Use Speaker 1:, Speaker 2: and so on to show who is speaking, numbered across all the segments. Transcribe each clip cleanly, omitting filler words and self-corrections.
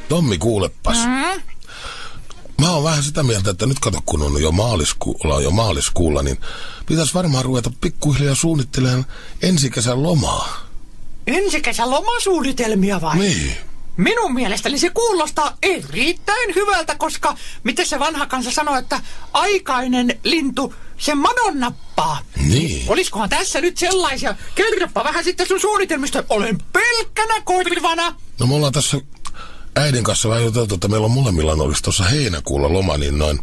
Speaker 1: Tommi, kuulepas. Mä oon vähän sitä mieltä, että nyt kato, kun on jo maaliskuulla, niin pitäisi varmaan ruveta pikkuhiljaa suunnittelemaan ensi kesän lomaa.
Speaker 2: Ensi kesän lomasuunnitelmia vai?
Speaker 1: Niin.
Speaker 2: Minun mielestäni se kuulostaa erittäin hyvältä, koska miten se vanha kansa sanoo, että aikainen lintu sen madon nappaa.
Speaker 1: Niin.
Speaker 2: Olisikohan tässä nyt sellaisia? Kerropa vähän sitten sun suunnitelmista. Olen pelkkänä korvana.
Speaker 1: No me ollaan tässä äidin kanssa vähän juteltu, että meillä on molemmilla olisi tuossa heinäkuulla loma, niin noin.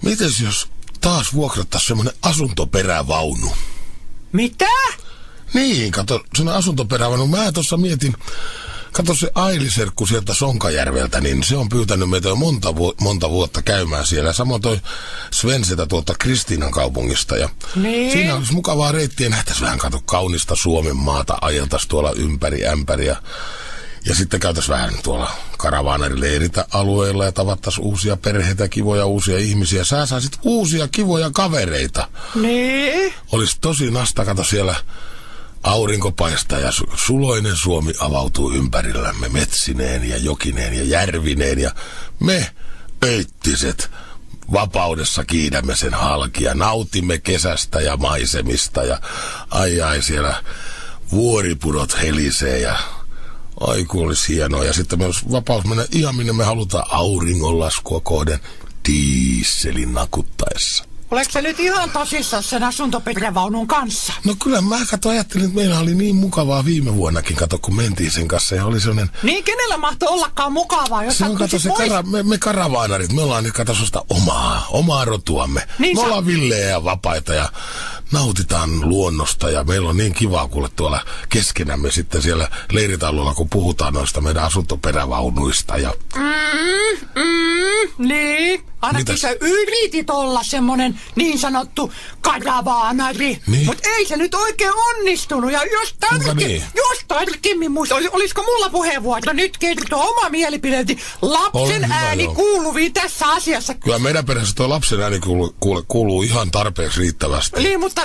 Speaker 1: Mites jos taas vuokrattaisiin semmoinen asuntoperävaunu?
Speaker 2: Mitä?
Speaker 1: Niin, kato, semmoinen asuntoperävaunu. Mä tuossa mietin, kato se Ailiserkku sieltä Sonkajärveltä, niin se on pyytänyt meitä jo monta vuotta käymään siellä. Samoin toi Svensetä tuolta Kristiinan kaupungista. Ja
Speaker 2: niin.
Speaker 1: Siinä olisi mukavaa reittiä, nähtäisi vähän kato kaunista Suomen maata, ajeltaisiin tuolla ympäri ämpäriä. Ja sitten käytäisiin vähän tuolla karavaanarileiritä alueella ja tavattaisiin uusia perheitä, kivoja uusia ihmisiä. Sä saisit uusia kivoja kavereita.
Speaker 2: Niin.
Speaker 1: Olisi tosi nasta, kato siellä aurinko paistaa ja suloinen Suomi avautuu ympärillämme metsineen ja jokineen ja järvineen. Ja me öittiset vapaudessa kiidämme sen halki ja nautimme kesästä ja maisemista. Ja ai siellä vuoripudot helisee ja ai kun olisi hienoa. Ja sitten meillä olisi vapaus mennä ihan minne me halutaan auringonlaskua kohden dieselin nakuttaessa.
Speaker 2: Oletko sä nyt ihan tosissaan sen asuntoperävaunun kanssa?
Speaker 1: No kyllä mä ajattelin, että meillä oli niin mukavaa viime vuonnakin, kun mentiin sen kanssa ja oli sellainen...
Speaker 2: Niin, kenellä mahtoi ollakaan mukavaa, jos
Speaker 1: se on, me karavaanarit, me ollaan nyt sellaista omaa rotuamme. Niin me ollaan villejä ja vapaita ja nautitaan luonnosta ja meillä on niin kivaa kuule tuolla keskenämme sitten siellä leiritaululla, kun puhutaan noista meidän asuntoperävaunuista ja...
Speaker 2: Niin, ainakin sä yritit olla semmonen niin sanottu karavaanari, niin. Mutta ei se nyt oikein onnistunut. Ja jos tarkemmin muista, olisiko mulla puheenvuoro nyt kertoa oma mielipiteeni lapsen ääni kuuluviin tässä asiassa?
Speaker 1: Kyllä meidän perheessä tuo lapsen ääni kuuluu ihan tarpeeksi riittävästi.
Speaker 2: Niin, mutta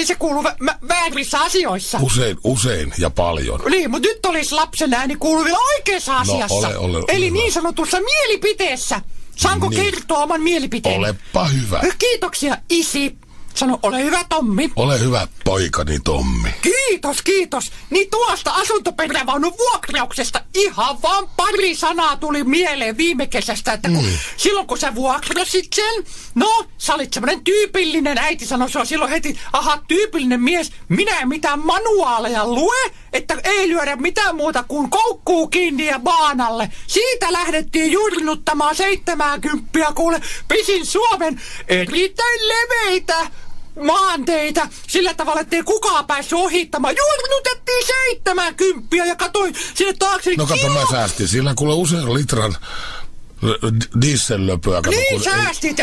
Speaker 2: se kuuluu väärissä asioissa.
Speaker 1: Usein ja paljon.
Speaker 2: Niin, mutta nyt olisi lapsen ääni kuuluvilla oikeassa asiassa. Eli niin sanotussa mielipiteessä. Saanko kertoa oman mielipiteen?
Speaker 1: Olepa hyvä.
Speaker 2: Kiitoksia, isi. Sano, ole hyvä, Tommi.
Speaker 1: Ole hyvä, poikani Tommi.
Speaker 2: Kiitos. Niin tuosta asuntoperävaunun vuokrauksesta ihan vaan pari sanaa tuli mieleen viime kesästä, että silloin kun sä vuokrasit sen, no, sä olit semmonen tyypillinen, äiti sanoi se on silloin heti, tyypillinen mies, minä en mitään manuaaleja lue, että ei lyödä mitään muuta kuin koukkuu kiinni ja baanalle. Siitä lähdettiin jurnuttamaan 70, kuule, pisin Suomen erittäin leveitä maanteitä sillä tavalla, ettei kukaan päässyt ohittamaan. Jurnutettiin 70 ja katsoin sinne taakse.
Speaker 1: No kato, mä säästin. Sillä kuule usein litran diesellöpöä.
Speaker 2: Niin,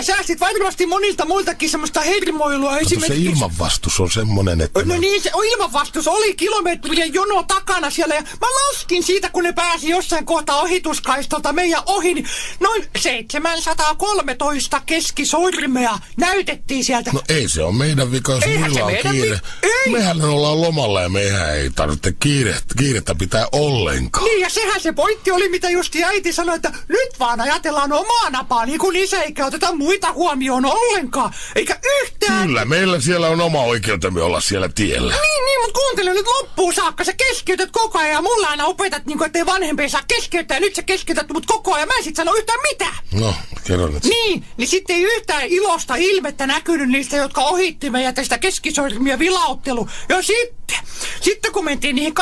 Speaker 2: säästit varmasti monilta muiltakin semmoista hermoilua.
Speaker 1: Kato, se ilmanvastus on semmonen, että...
Speaker 2: No niin, se ilmanvastus oli kilometrien jono takana siellä ja mä laskin siitä, kun ne pääsi jossain kohtaa ohituskaistolta meidän ohi, niin noin 713 keskisormea näytettiin sieltä.
Speaker 1: No ei se on meidän vika, jos muilla on kiire. Mehän ollaan lomalla ja mehän ei tarvitse kiirettä pitää ollenkaan.
Speaker 2: Niin, ja sehän se pointti oli, mitä justi äiti sanoi, että nyt vaan ajatellaan omaa napaa, niin kuin isä, eikä oteta muita huomioon ollenkaan, eikä yhtään.
Speaker 1: Kyllä, meillä siellä on oma oikeutemme olla siellä tiellä.
Speaker 2: Niin, mutta kuuntele nyt loppuun saakka, sä keskeytät koko ajan, ja mulla aina opetat, niin kuin, ettei vanhempia saa keskeyttää, ja nyt sä keskeytät mut koko ajan, mä en sit sano yhtään mitään.
Speaker 1: No, kerro nyt.
Speaker 2: Niin sitten ei yhtään ilosta ilmettä näkynyt niistä, jotka ohitti meidän tästä keskisormia vilauttelu. Ja sitten kun mentiin niihin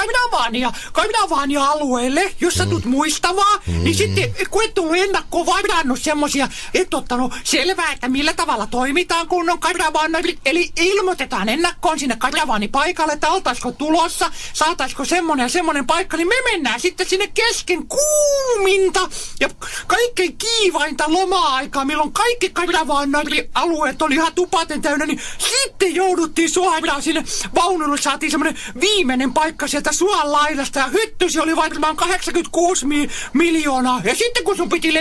Speaker 2: Kainavaania alueelle, jos sä tulet muistamaan, niin sitten kun et tullut ennakkoon varannut semmosia, et ottanut selvää, että millä tavalla toimitaan, kun on karavaanari. Eli ilmoitetaan ennakkoon sinne karavaanipaikalle, että oltaisiko tulossa, saataisiko semmonen ja semmonen paikka, niin me mennään sitten sinne kesken kuuminta ja kaikkein kiivainta loma-aikaa, milloin kaikki karavaanari-alueet oli ihan tupaten täynnä, niin sitten jouduttiin suoraan sinne vaunulle, saatiin semmonen viimeinen paikka sieltä suon laidasta ja hyttysi oli varmaan 86 miljoonaa. Ja sitten kun sun piti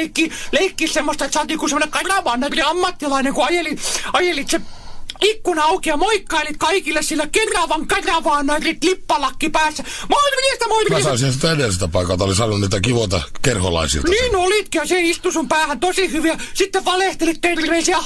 Speaker 2: leikkiä semmoista, että sä oot niinku semmonen karavaanari ammattilainen, kun ajelit se ikkuna auki ja moikkailit kaikille sillä Keravan karavaanarit lippalakki päässä.
Speaker 1: Mä saisin sitä edellisestä paikalta, oli saanut niitä kivoita kerholaisilta.
Speaker 2: Niin olitkin, ja se istui sun päähän tosi hyviä. Sitten valehtelit terveisiä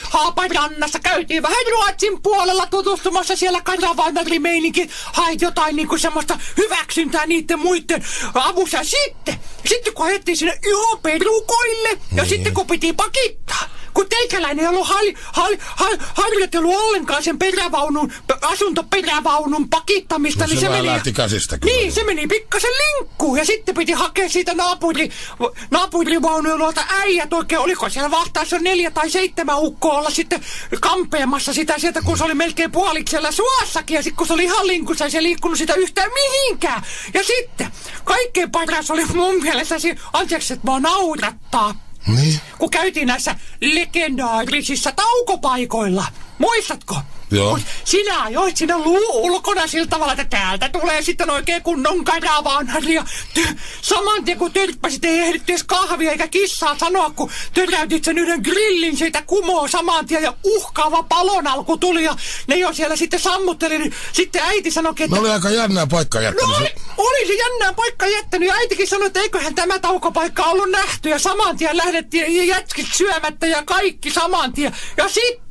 Speaker 2: Haaparannassa. Käytiin vähän Ruotsin puolella tutustumassa siellä karavaanarimeininkin. Hait jotain niinku semmoista hyväksyntää niiden muiden avussa. Sitten kun ajettiin sinne ihan perukoille, ja sitten kun piti pakittaa. Kun teikäläinen ei ollut harjoitellut ollenkaan sen asuntoperävaunun pakittamista, niin se meni...
Speaker 1: lähti käsistä kyllä.
Speaker 2: Niin, se meni pikkasen linkkuun ja sitten piti hakea siitä naapurivaunulta äijät oikein. Oliko siellä vastaassa 4 tai 7 ukkoa olla sitten kampeamassa sitä sieltä, kun se oli melkein puoliksi siellä suossakin. Ja sitten kun se oli ihan linkussa, ei se liikkunut sitä yhtään mihinkään. Ja sitten kaikkein paras oli mun mielestä anteeksi, että mua naurattaa.
Speaker 1: Niin.
Speaker 2: Kun käytiin näissä legendaarisissa taukopaikoilla. Muistatko?
Speaker 1: Joo.
Speaker 2: Sinä ajoit sinne ulkona sillä tavalla, että täältä tulee sitten oikein kunnon karavaanari. Ja saman tien kun törppäsit, ei ehditty edes kahvia eikä kissaa sanoa, kun töräytit sen yhden grillin siitä kumoon saman tien ja uhkaava palonalku tuli. Ja ne jo siellä sitten sammutteli, niin sitten äiti sanoikin, että...
Speaker 1: No oli aika jännää paikkaa jättänyt.
Speaker 2: No oli se jännää paikkaa jättänyt ja äitikin sanoi, että eiköhän tämä taukopaikka ollut nähty. Ja saman tien lähdettiin jätskit syömättä ja kaikki saman tien. Ja sitten...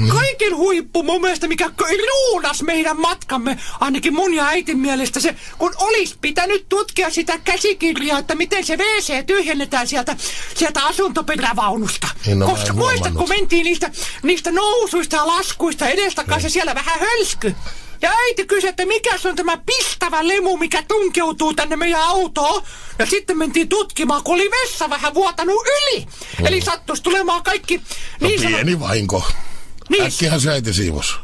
Speaker 2: Kaiken huippu mun mielestä, mikä ruunas meidän matkamme, ainakin mun ja äitin mielestä se, kun olisi pitänyt tutkia sitä käsikirjaa, että miten se WC tyhjennetään sieltä asuntoperävaunusta. Koska muistat, kun mentiin niistä nousuista ja laskuista edestakaisin, siellä vähän hölsky. Ja äiti kysyi, että mikä se on tämä pistävä lemu, mikä tunkeutuu tänne meidän autoon. Ja sitten mentiin tutkimaan, kun oli vessa vähän vuotanut yli. Eli sattuisi tulemaan kaikki...
Speaker 1: pieni vahinko. Niin. Äkkihän se äiti siivos.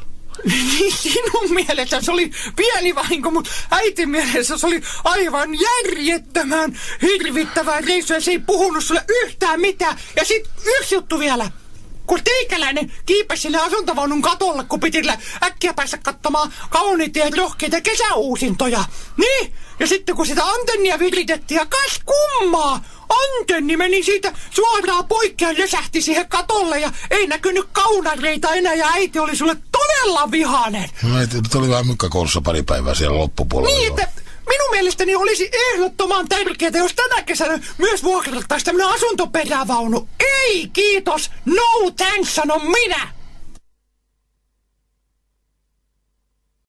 Speaker 2: Niin sinun mielestä se oli pieni vahinko, mutta äitin mielestä se oli aivan järjettömän hirvittävää reissua. Se ei puhunut sulle yhtään mitään. Ja sit yksi juttu vielä. Kun teikäläinen kiipesi sinne asuntovaunun katolle, kun piti äkkiä päästä katsomaan kauniita ja rohkeita kesäuusintoja. Niin, ja sitten kun sitä antennia viritettiin ja kas kummaa, antenni meni siitä suoraan poikki ja lösähti siihen katolle ja ei näkynyt kaunareita enää ja äiti oli sulle todella vihainen.
Speaker 1: No äiti oli vähän mykkäkoulussa pari päivää siellä loppupuolella.
Speaker 2: Niin, että minun mielestäni olisi ehdottoman tärkeää, jos tänä kesänä myös vuokrattaisiin tämmöinen asuntoperävaunu. Ei kiitos, no thanks, sanon minä.